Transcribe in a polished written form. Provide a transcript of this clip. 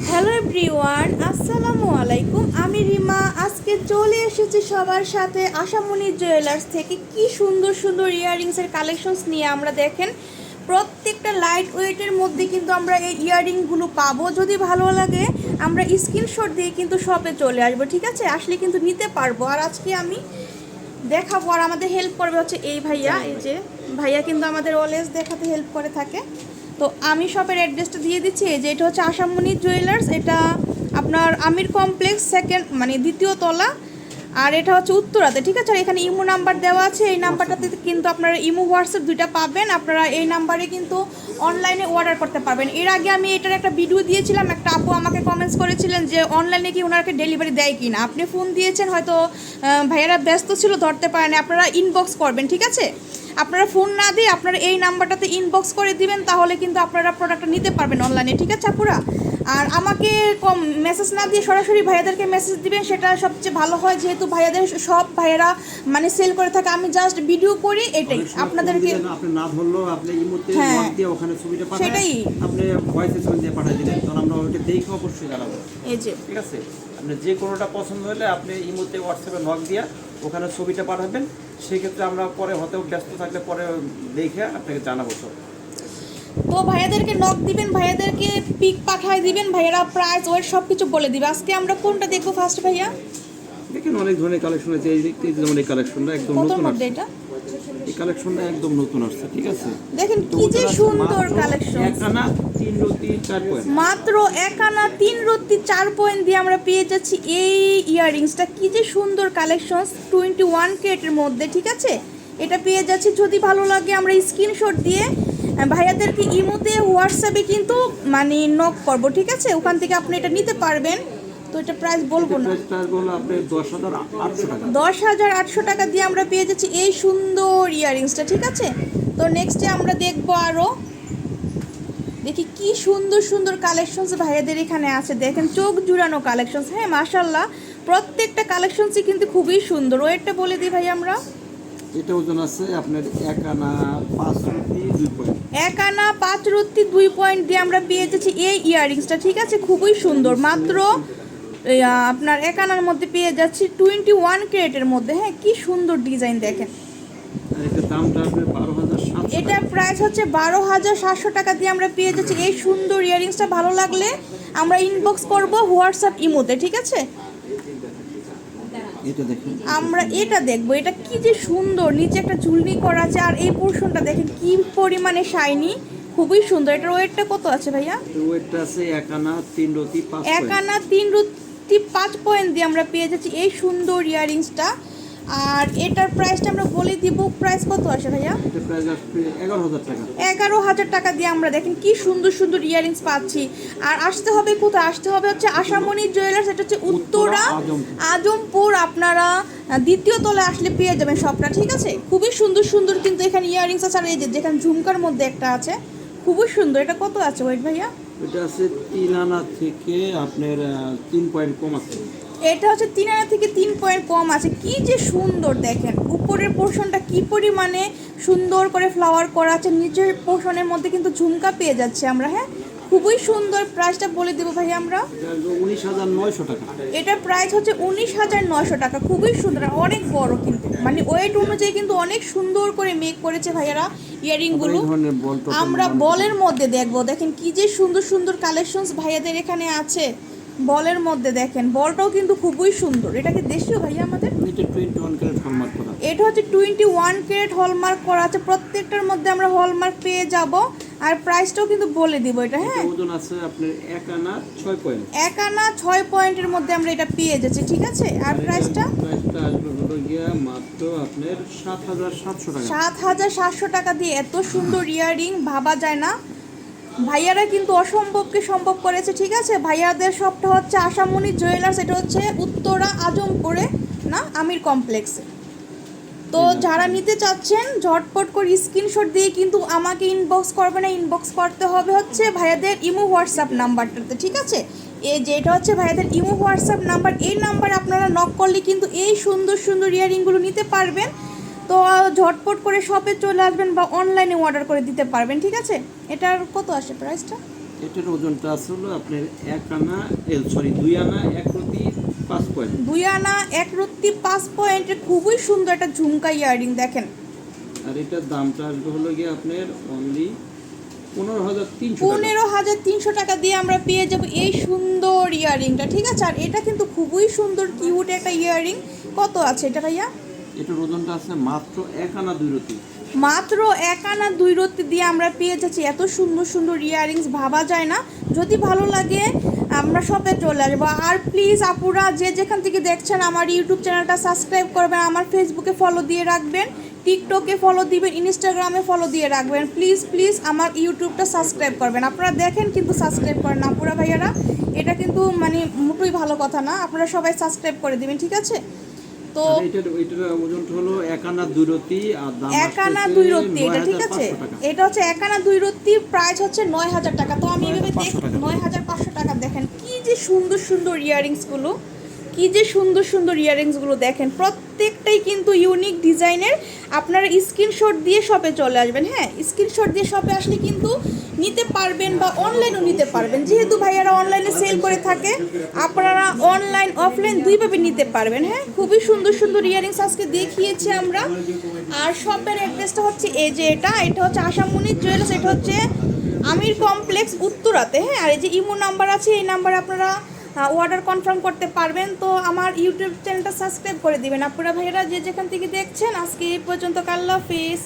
Hello everyone, আসসালামু আলাইকুম। আমি রিমা। আজকে চলে এসেছি সবার সাথে আশামণি জুয়েলার্স থেকে। কি সুন্দর সুন্দর ইয়াররিংসের কালেকশনস নিয়ে আমরা দেখেন প্রত্যেকটা লাইট ওয়েটের মধ্যে কিন্তু আমরা এই ইয়াররিংগুলো পাবো। যদি ভালো লাগে আমরা স্ক্রিনশট দিয়ে কিন্তু শপে চলে আসবো, ঠিক আছে? আসলে কিন্তু নিতে পারবো। আর আজকে আমি দেখাবো আর আমাদের হেল্প করবে হচ্ছে এই ভাইয়া। এই যে ভাইয়া কিন্তু আমাদের অলওয়েজ দেখাতে হেল্প করে থাকে। তো আমি শপের অ্যাড্রেসটা দিয়ে দিচ্ছি। এই যে এটা হচ্ছে আশামণি জুয়েলার্স, এটা আপনার আমির কমপ্লেক্স সেকেন্ড মানে দ্বিতীয় তলা, আর এটা হচ্ছে উত্তরাতে, ঠিক আছে? আর এখানে ইমো নাম্বার দেওয়া আছে, এই নাম্বারটাতে কিন্তু আপনারা ইমো হোয়াটসঅ্যাপ দুইটা পাবেন। আপনারা এই নাম্বারে কিন্তু অনলাইনে অর্ডার করতে পারবেন। এর আগে আমি এটার একটা ভিডিও দিয়েছিলাম, একটা আপু আমাকে কমেন্টস করেছিলেন যে অনলাইনে কি ওনাকে ডেলিভারি দেয় কি না। আপনি ফোন দিয়েছেন, হয়তো ভাইয়ারা ব্যস্ত ছিল, ধরতে পারেন। আপনারা ইনবক্স করবেন, ঠিক আছে? আপনারা ফোন না দিয়ে আপনারা এই নাম্বারটাতে ইনবক্স করে দিবেন, তাহলে কিন্তু আপনারা প্রোডাক্টটা নিতে পারবেন অনলাইনে, ঠিক আছে আপুরা? আর আমাকে মেসেজ না দিয়ে সরাসরি ভাইয়াদেরকে মেসেজ দিবেন, সেটা সবচেয়ে ভালো হয়, যেহেতু ভাইয়াদের সব ভাইয়ারা মানে সেল করে থাকে। আমি জাস্ট ভিডিও করি, এটাই আপনাদেরকে। আপনি না ধরলেও আপনি ইমোতে নক দিয়ে ওখানে ছবিটা পাঠান, সেটাই আপনি ভয়েস মেসেজ দিয়ে পাঠিয়ে দিলেন, তখন আমরা ওইটা দেখে অবশ্যই জানাবো। এই যে ঠিক আছে, আপনি যে কোনোটা পছন্দ হলে আপনি ইমোতে হোয়াটসঅ্যাপে নক দিয়ে ওখানে ছবিটা পাঠাবেন। সেক্ষেত্রে আমরা পরে হয়তো ব্যস্ত থাকলে পরে দেখে আপনাকে জানাবো সব। তো ভাইয়াদেরকে নক দিবেন, ভাইয়াদেরকে পিক পাঠিয়ে দিবেন, ভাইয়ারা প্রাইস ওয়েট সব কিছু বলে দিবে। আজকে আমরা কোনটা দেখবো ফার্স্ট ভাইয়া? দেখেন অনেক ধরনের কালেকশন আছে। এই যেমন এই কালেকশনটা একদম নতুন আসছে, এটা এই কালেকশনটা একদম নতুন আসছে, ঠিক আছে? দেখেন কি যে সুন্দর কালেকশন। এক আনা 3 রতি 4 পয়েন্ট, মাত্র এক আনা 3 রতি 4 পয়েন্ট দিয়ে আমরা পেয়ে যাচ্ছি এই ইয়াররিংসটা। কি যে সুন্দর কালেকশন, 21 ক্যারেটের মধ্যে, ঠিক আছে? এটা পেয়ে যাচ্ছি। যদি ভালো লাগে আমরা স্ক্রিনশট দিয়ে ভাইয়াদেরকে ইমোতে হোয়াটসঅ্যাপে কিন্তু মানে নক করব, ঠিক আছে? ওখান থেকে আপনি এটা নিতে পারবেন। তো এটা প্রাইস বলবো না, প্রাইস বলবো আপনি 10,800 টাকা। 10,800 টাকা দিয়ে আমরা পেয়ে যাচ্ছি এই সুন্দর ইয়াররিংসটা, ঠিক আছে? তো নেক্সটে আমরা দেখবো আরও, দেখি কি সুন্দর সুন্দর কালেকশনস ভাইয়াদের এখানে আছে। দেখেন চোখ জুড়ানো কালেকশনস। হ্যাঁ মাশাআল্লাহ, প্রত্যেকটা কালেকশনসই কিন্তু খুবই সুন্দর। ওয়েটটা বলে দিই ভাই আমরা। এটা ওজন আছে আপনার 1 আনা 5 রতি 2 পয়েন্ট। 1 আনা 5 রতি 2 পয়েন্ট দিয়ে আমরা পেয়ে যাচ্ছি এই ইয়াররিংসটা, ঠিক আছে? খুবই সুন্দর। মাত্র আপনার 1 আনার মধ্যে পেয়ে যাচ্ছি 21 ক্যারেটের মধ্যে। হ্যাঁ কি সুন্দর ডিজাইন দেখেন। এটা দামটা আসবে 12,700। এটা প্রাইস হচ্ছে 12,700 টাকা দিয়ে আমরা পেয়ে যাচ্ছি এই সুন্দর ইয়াররিংসটা। ভালো লাগলে আমরা ইনবক্স করব হোয়াটসঅ্যাপ ইমোতে, ঠিক আছে? এটা দেখেন, আমরা এটা দেখবো। এটা কি যে সুন্দর, নিচে একটা ঝুলনি করা আছে, আর এই পোরশনটা দেখেন কি পরিমাণে শাইনি, খুবই সুন্দর। এটার ওয়েটটা কত আছে ভাইয়া? ওয়েটটা আছে 1 আনা 3 রতি 5 1 আনা 3 রতি 5 পয়েন্ট দিয়ে আমরা পেয়ে যাচ্ছি এই সুন্দর ইয়াররিংসটা। আর এটার প্রাইসটা আমরা বলে দিব। প্রাইস কত আসে ভাইয়া? এটা প্রাইস আসবে 11,000 টাকা। 11,000 টাকা দিয়ে আমরা দেখেন কি সুন্দর সুন্দর ইয়াররিংস পাচ্ছি। আর আসতে হবে কোথায়? আসতে হবে হচ্ছে আশামণি জুয়েলার্স। এটা হচ্ছে উত্তরা আজমপুর। আপনারা দ্বিতীয় তলায় আসলে পেয়ে যাবেন সবটা, ঠিক আছে? খুবই সুন্দর সুন্দর কিন্তু এখানে ইয়াররিংস আছে। আর এই যে যেখানে ঝুমকার মধ্যে একটা আছে, খুবই সুন্দর। এটা কত আছে ওয়েট ভাইয়া? এটা আছে 3 আনা থেকে আপনার 3 পয়েন্ট কম আছে। এটা হচ্ছে 3 আনা থেকে 3 পয়েন্ট কম আছে। কি যে সুন্দর দেখেন, উপরের পোর্শনটা কি পরিমাণে সুন্দর করে ফ্লাওয়ার করা আছে, নিচের পোর্শনের মধ্যে কিন্তু ঝুমকা পেয়ে যাচ্ছে আমরা। হ্যাঁ খুবই সুন্দর। প্রাইসটা বলে দেবো ভাই আমরা। 19,900 টাকা। এটার প্রাইস হচ্ছে 19,900 টাকা। খুবই সুন্দর, অনেক বড় কিন্তু মানে ওয়েট অনুযায়ী কিন্তু অনেক সুন্দর করে মেক করেছে ভাইয়ারা ইয়াররিংগুলো। আমরা বলের মধ্যে দেখবো। দেখেন কি যে সুন্দর সুন্দর কালেকশনস ভাইয়াদের এখানে আছে বলের মধ্যে। দেখেন বলটাও কিন্তু খুবই সুন্দর। এটা কি দেশীয় ভাইয়া আমাদের? এটা 21 ক্যারেট হলমার্ক করা। এটা হচ্ছে 21 ক্যারেট হলমার্ক করা আছে। প্রত্যেকটার মধ্যে আমরা হলমার্ক পেয়ে যাব। আর প্রাইসটাও কিন্তু বলে দিব এটা। হ্যাঁ ওজন আছে আপনার 1 আনা 6 পয়েন্ট। 1 আনা 6 পয়েন্টের মধ্যে আমরা এটা পেয়ে যাচ্ছি, ঠিক আছে? আর প্রাইসটা আসবে হলো গিয়া মাত্র আপনার 7,700 টাকা। 7,700 টাকা দিয়ে এত সুন্দর ইয়াররিং ভাবা যায় না। ভাইয়ারা কিন্তু অসম্ভবকে সম্ভব করেছে, ঠিক আছে? ভাইয়াদের সবটা হচ্ছে আশামণি জুয়েলার্স। এটা হচ্ছে উত্তরা আজমপুরে, না আমির কমপ্লেক্সে। তো যারা নিতে চাচ্ছেন ঝটপট করে স্ক্রিনশট দিয়ে কিন্তু আমাকে ইনবক্স করবে না, ইনবক্স করতে হবে হচ্ছে ভাইয়াদের ইমো হোয়াটসঅ্যাপ নাম্বারটাতে, ঠিক আছে? এই যে এটা হচ্ছে ভাইয়াদের ইমো হোয়াটসঅ্যাপ নাম্বার। এই নাম্বারে আপনারা নক করলে কিন্তু এই সুন্দর সুন্দর ইয়াররিংগুলো নিতে পারবেন। তো ঝটপট করে শপে চলে আসবেন বা অনলাইনে অর্ডার করে দিতে পারবেন, ঠিক আছে? এটার কত আসে প্রাইসটা? এটার ওজনটা আছে হলো আপনার 1 আনা 2 আনা 1 রতি 5 পয়েন্ট। 2 আনা 1 রত্তি 5 পয়েন্টের খুবই সুন্দর একটা ঝুমকা ইয়াররিং দেখেন। আর এটার দামটা আসবে হলো গিয়ে আপনার অনলি 15,300 টাকা। 15,300 টাকা দিয়ে আমরা পেয়ে যাব এই সুন্দর ইয়াররিংটা, ঠিক আছে। আর এটা কিন্তু খুবই সুন্দর কিউট একটা ইয়াররিং। কত আছে এটা ভাইয়া? এটার ওজনটা আছে মাত্র 1 আনা 2 রতি। মাত্র 1 আনা 2 রত্তি দিয়ে আমরা পেয়ে যাচ্ছি এত সুন্দর সুন্দর ইয়াররিংস, ভাবা যায় না। যদি ভালো লাগে আমরা শপে চলে আসবো। আর প্লিজ আপুরা যে যেখান থেকে দেখছেন আমার ইউটিউব চ্যানেলটা সাবস্ক্রাইব করবেন, আমার ফেসবুকে ফলো দিয়ে রাখবেন, টিকটকে ফলো দিবেন, ইনস্টাগ্রামে ফলো দিয়ে রাখবেন। প্লিজ প্লিজ আমার ইউটিউবটা সাবস্ক্রাইব করবেন। আপনারা দেখেন কিন্তু সাবস্ক্রাইব করেন না আপুরা ভাইয়ারা, এটা কিন্তু মানে মোটেই ভালো কথা না। আপনারা সবাই সাবস্ক্রাইব করে দিবেন, ঠিক আছে। তো এটার ওজনটা হলো 1 আনা 2 রতি আর দাম 1 আনা 2 রত্তি এটা, ঠিক আছে। এটা হচ্ছে 1 আনা 2 রত্তি, প্রাইস হচ্ছে 9,000 টাকা। তো আমি এভাবে দেখি 9,500 টাকা। দেখেন কি যে সুন্দর সুন্দর ইয়াররিংসগুলো, কি যে সুন্দর সুন্দর ইয়াররিংসগুলো দেখেন, প্রত্যেকটাই কিন্তু ইউনিক ডিজাইনের। আপনারা স্ক্রিনশট দিয়ে শপে চলে আসবেন। হ্যাঁ, স্ক্রিনশট দিয়ে শপে আসলে কিন্তু নিতে পারবেন বা অনলাইনও নিতে পারবেন। যেহেতু ভাইয়ারা অনলাইনে সেল করে থাকে, আপনারা অনলাইন অফলাইন দুইভাবে নিতে পারবেন। হ্যাঁ, খুবই সুন্দর সুন্দর ইয়াররিংস আজকে দেখিয়েছি আমরা। আর শপের অ্যাড্রেসটা হচ্ছে এই যে এটা হচ্ছে আশামণি জুয়েলার্স, এটা হচ্ছে আমির কমপ্লেক্স উত্তরাতে। হ্যাঁ, আর এই যে ইমো নাম্বার আছে, এই নাম্বারে আপনারা অর্ডার কনফার্ম করতে পারবেন। তো আমার ইউটিউব চ্যানেলটা সাবস্ক্রাইব করে দিবেন আপনারা ভাইয়েরা যে যেখান থেকে দেখছেন। আজকে এই পর্যন্ত, আল্লাহ হাফেজ।